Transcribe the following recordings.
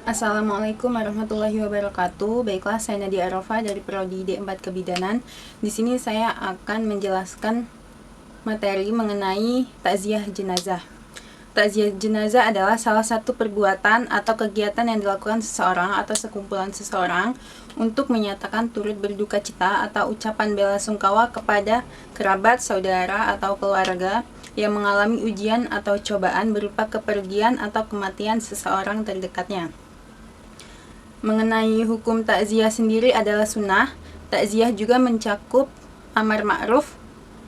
Assalamualaikum warahmatullahi wabarakatuh. Baiklah, saya Nadia Arafah dari Prodi D4 Kebidanan. Di sini saya akan menjelaskan materi mengenai takziah jenazah. Takziah jenazah adalah salah satu perbuatan atau kegiatan yang dilakukan seseorang atau sekumpulan seseorang untuk menyatakan turut berduka cita atau ucapan bela sungkawa kepada kerabat, saudara, atau keluarga yang mengalami ujian atau cobaan berupa kepergian atau kematian seseorang terdekatnya. Mengenai hukum takziah sendiri adalah sunnah. Takziah juga mencakup amar ma'ruf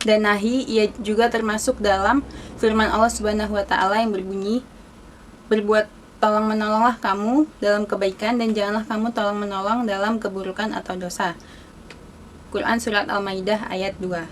dan nahi. Ia juga termasuk dalam firman Allah Subhanahu wa taala yang berbunyi, "Berbuat tolong menolonglah kamu dalam kebaikan dan janganlah kamu tolong menolong dalam keburukan atau dosa." Quran surat Al-Maidah ayat 2.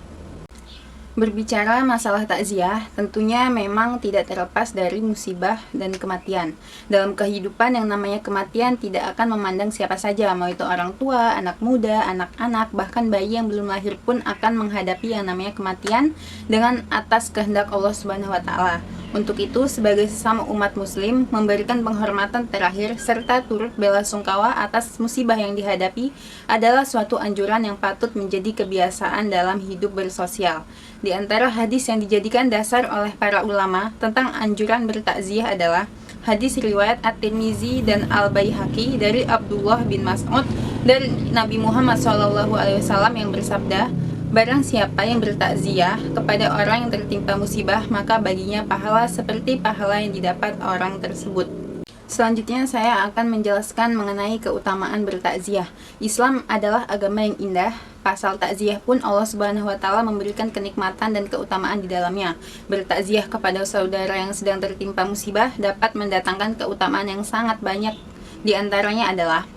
Berbicara masalah takziah, tentunya memang tidak terlepas dari musibah dan kematian. Dalam kehidupan yang namanya kematian tidak akan memandang siapa saja, mau itu orang tua, anak muda, anak-anak, bahkan bayi yang belum lahir pun akan menghadapi yang namanya kematian dengan atas kehendak Allah Subhanahu wa taala. Untuk itu, sebagai sesama umat muslim, memberikan penghormatan terakhir serta turut bela sungkawa atas musibah yang dihadapi adalah suatu anjuran yang patut menjadi kebiasaan dalam hidup bersosial. Di antara hadis yang dijadikan dasar oleh para ulama tentang anjuran bertakziah adalah hadis riwayat At-Tirmizi dan Al-Baihaqi dari Abdullah bin Mas'ud dari Nabi Muhammad SAW yang bersabda, "Barang siapa yang bertakziah kepada orang yang tertimpa musibah, maka baginya pahala seperti pahala yang didapat orang tersebut." Selanjutnya saya akan menjelaskan mengenai keutamaan bertakziah. Islam adalah agama yang indah. Pasal takziah pun Allah Subhanahu wa taala memberikan kenikmatan dan keutamaan di dalamnya. Bertakziah kepada saudara yang sedang tertimpa musibah dapat mendatangkan keutamaan yang sangat banyak. Di antaranya adalah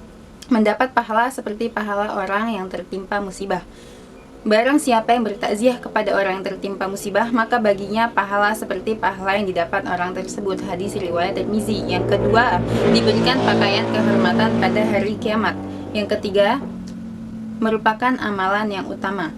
mendapat pahala seperti pahala orang yang tertimpa musibah. Barang siapa yang bertakziah kepada orang yang tertimpa musibah, maka baginya pahala seperti pahala yang didapat orang tersebut. Hadis riwayat Tirmizi. Yang kedua, diberikan pakaian kehormatan pada hari kiamat. Yang ketiga, merupakan amalan yang utama.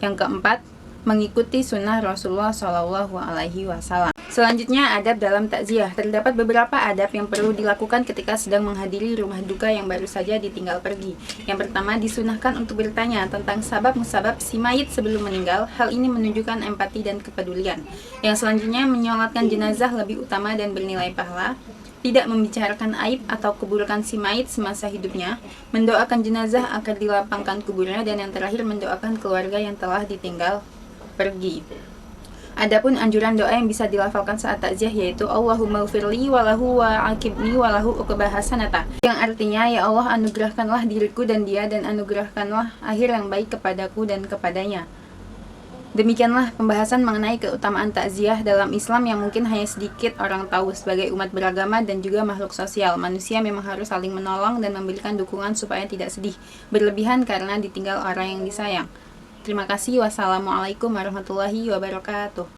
Yang keempat, mengikuti sunnah Rasulullah SAW. Selanjutnya, adab dalam takziah. Terdapat beberapa adab yang perlu dilakukan ketika sedang menghadiri rumah duka yang baru saja ditinggal pergi. Yang pertama, disunahkan untuk bertanya tentang sabab-musabab si mayit sebelum meninggal. Hal ini menunjukkan empati dan kepedulian. Yang selanjutnya, menyolatkan jenazah lebih utama dan bernilai pahala. Tidak membicarakan aib atau keburukan si mayit semasa hidupnya. Mendoakan jenazah agar dilapangkan kuburnya. Dan yang terakhir, mendoakan keluarga yang telah ditinggal pergi. Adapun anjuran doa yang bisa dilafalkan saat takziah yaitu Allahumma ghfirli walahu wa aqibni walahu uqbah hasanata, yang artinya, ya Allah, anugerahkanlah diriku dan dia, dan anugerahkanlah akhir yang baik kepadaku dan kepadanya. Demikianlah pembahasan mengenai keutamaan takziah dalam Islam yang mungkin hanya sedikit orang tahu. Sebagai umat beragama dan juga makhluk sosial, manusia memang harus saling menolong dan memberikan dukungan supaya tidak sedih berlebihan karena ditinggal orang yang disayang. Terima kasih. Wassalamualaikum warahmatullahi wabarakatuh.